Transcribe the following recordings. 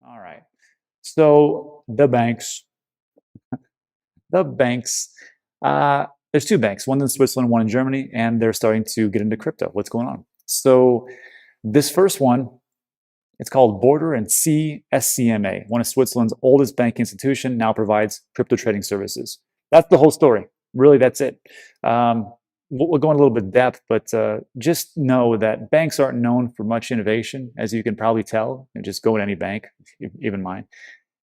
All right. So the banks, there's two banks, one in Switzerland, one in Germany, and they're starting to get into crypto. What's going on? So this first one, it's called Border and CSCMA, one of Switzerland's oldest banking institution, now provides crypto trading services. That's the whole story. Really, that's it. Um, we'll go in a little bit depth, but just know that banks aren't known for much innovation, as you can probably tell. You just go to any bank, even mine.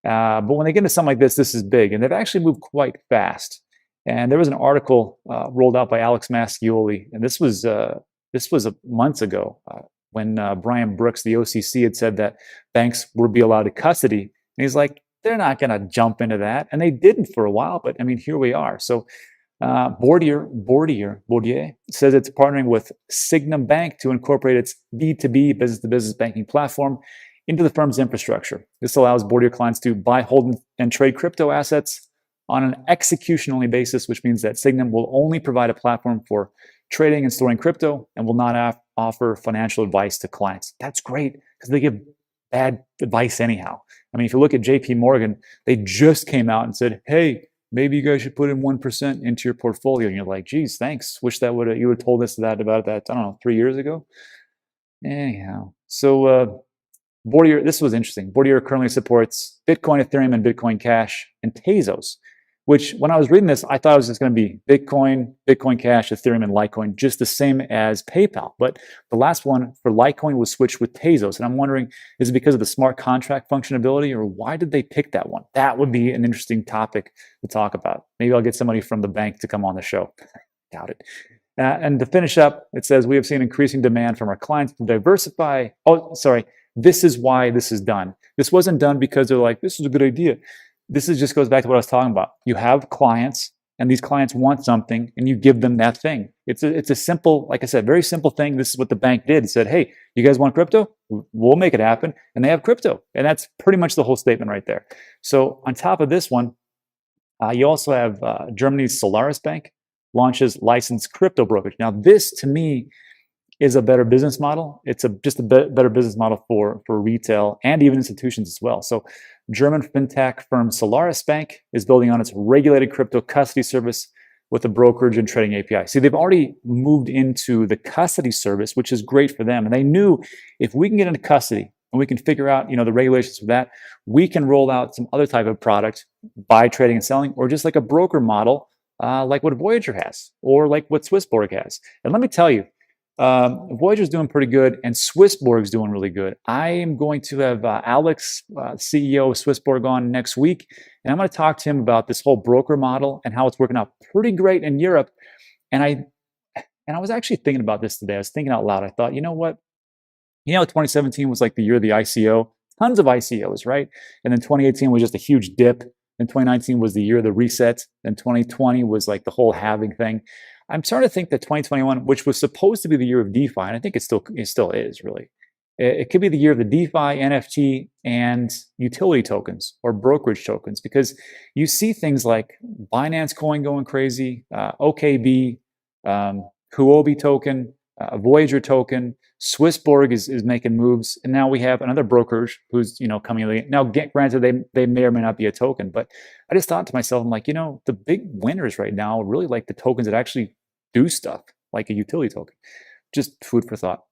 But when they get into something like this is big, and they've actually moved quite fast. And there was an article rolled out by Alex Mascioli, and this was months ago when Brian Brooks, the OCC, had said that banks would be allowed to custody, and he's like, they're not going to jump into that, and they didn't for a while. But I mean, here we are. So Bordier says it's partnering with Signum Bank to incorporate its B2B, business-to-business banking platform into the firm's infrastructure. This allows Bordier clients to buy, hold, and trade crypto assets on an execution-only basis, which means that Signum will only provide a platform for trading and storing crypto and will not offer financial advice to clients. That's great because they give bad advice anyhow. I mean, if you look at JP Morgan, they just came out and said, hey, maybe you guys should put in 1% into your portfolio. And you're like, geez, thanks. Wish that you would have told us about that, I don't know, 3 years ago. Anyhow, so Bordier, this was interesting. Bordier currently supports Bitcoin, Ethereum, and Bitcoin Cash, and Tezos, which when I was reading this, I thought it was just going to be Bitcoin, Bitcoin Cash, Ethereum, and Litecoin, just the same as PayPal. But the last one for Litecoin was switched with Tezos. And I'm wondering, is it because of the smart contract functionality, or why did they pick that one? That would be an interesting topic to talk about. Maybe I'll get somebody from the bank to come on the show. Doubt it. And to finish up, it says, we have seen increasing demand from our clients to diversify. Oh, sorry. This is why this is done. This wasn't done because they're like, this is a good idea. This just goes back to what I was talking about. You have clients, and these clients want something, and you give them that thing. It's a simple, like I said, very simple thing. This is what the bank did. It said, hey, you guys want crypto? We'll make it happen. And they have crypto. And that's pretty much the whole statement right there. So on top of this one, you also have Germany's Solaris Bank launches licensed crypto brokerage. Now, this to me is a better business model. It's just a better business model for retail and even institutions as well. So German fintech firm Solaris Bank is building on its regulated crypto custody service with a brokerage and trading API. See, they've already moved into the custody service, which is great for them. And they knew if we can get into custody and we can figure out, the regulations for that, we can roll out some other type of product, buy, trading, and selling, or just like a broker model, like what Voyager has, or like what Swissborg has. And let me tell you, Voyager's doing pretty good, and Swissborg's doing really good. I am going to have Alex, CEO of Swissborg, on next week, and I'm going to talk to him about this whole broker model and how it's working out pretty great in Europe. And I was actually thinking about this today. I was thinking out loud. I thought, you know what? 2017 was like the year of the ICO. Tons of ICOs, right? And then 2018 was just a huge dip. And 2019 was the year of the reset. And 2020 was like the whole halving thing. I'm starting to think that 2021, which was supposed to be the year of DeFi, and I think it still is really, it could be the year of the DeFi, NFT, and utility tokens or brokerage tokens, because you see things like Binance Coin going crazy, OKB, Huobi token, Voyager token, Swissborg is making moves, and now we have another brokerage who's coming in. Now, granted, they may or may not be a token, but I just thought to myself, I'm like, the big winners right now really like the tokens that actually do stuff, like a utility token. Just food for thought.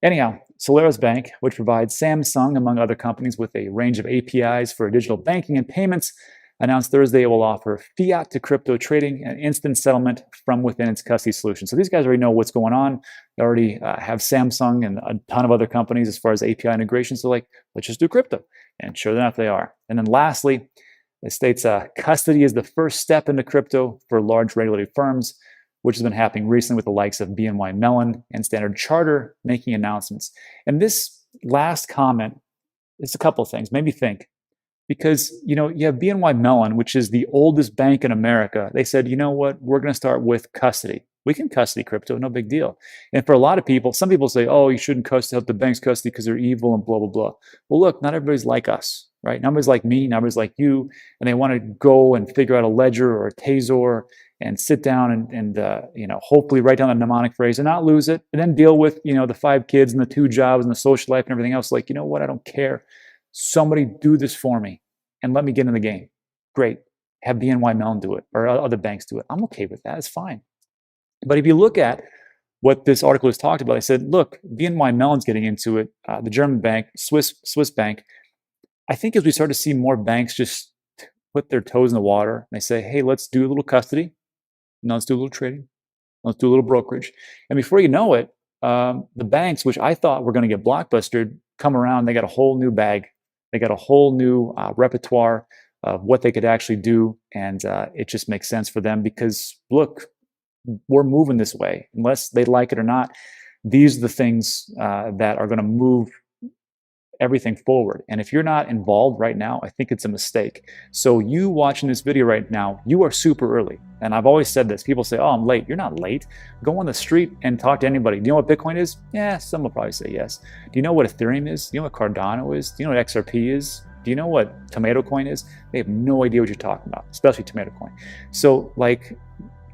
Anyhow, Solaris Bank, which provides Samsung, among other companies, with a range of APIs for digital banking and payments, announced Thursday it will offer fiat to crypto trading and instant settlement from within its custody solution. So these guys already know what's going on. They already have Samsung and a ton of other companies as far as API integration. So let's just do crypto. And sure enough, they are. And then lastly, it states custody is the first step into crypto for large regulated firms, which has been happening recently with the likes of BNY Mellon and Standard Chartered making announcements. And this last comment is a couple of things. Made me think. Because, you have BNY Mellon, which is the oldest bank in America. They said, you know what, we're going to start with custody. We can custody crypto, no big deal. And for a lot of people, some people say, oh, you shouldn't help the banks custody because they're evil and blah, blah, blah. Well, look, not everybody's like us, right? Not everybody's like me, not everybody's like you. And they want to go and figure out a ledger or a Tezor and sit down and hopefully write down the mnemonic phrase and not lose it. And then deal with, the 5 kids and the 2 jobs and the social life and everything else. Like, you know what, I don't care. somebody do this for me and let me get in the game. Great. Have BNY Mellon do it or other banks do it. I'm okay with that. It's fine. But if you look at what this article has talked about, I said, look, BNY Mellon's getting into it. The German bank, Swiss bank. I think as we start to see more banks just put their toes in the water and they say, hey, let's do a little custody. Now let's do a little trading. Let's do a little brokerage. And before you know it, the banks, which I thought were going to get blockbustered, come around. They got a whole new bag. They got a whole new repertoire of what they could actually do. And it just makes sense for them because, look, we're moving this way. Unless they like it or not, these are the things that are going to move everything forward. And if you're not involved right now, I think it's a mistake. So you watching this video right now, you are super early. And I've always said this. People say, oh, I'm late. You're not late. Go on the street and talk to anybody. Do you know what Bitcoin is? Yeah, some will probably say yes. Do you know what Ethereum is? Do you know what Cardano is? Do you know what XRP is? Do you know what Tomato Coin is? They have no idea what you're talking about, especially Tomato Coin. So like,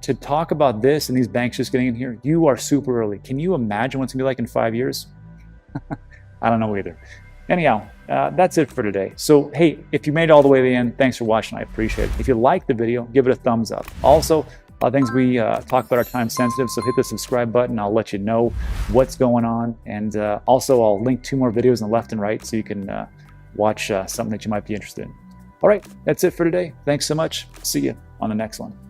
to talk about this and these banks just getting in here, you are super early. Can you imagine what's gonna be like in 5 years? I don't know either. Anyhow, that's it for today. So, hey, if you made it all the way to the end, thanks for watching. I appreciate it. If you liked the video, give it a thumbs up. Also, things we talk about are time sensitive, so hit the subscribe button. I'll let you know what's going on. And also, I'll link 2 more videos on the left and right so you can watch something that you might be interested in. All right, that's it for today. Thanks so much. See you on the next one.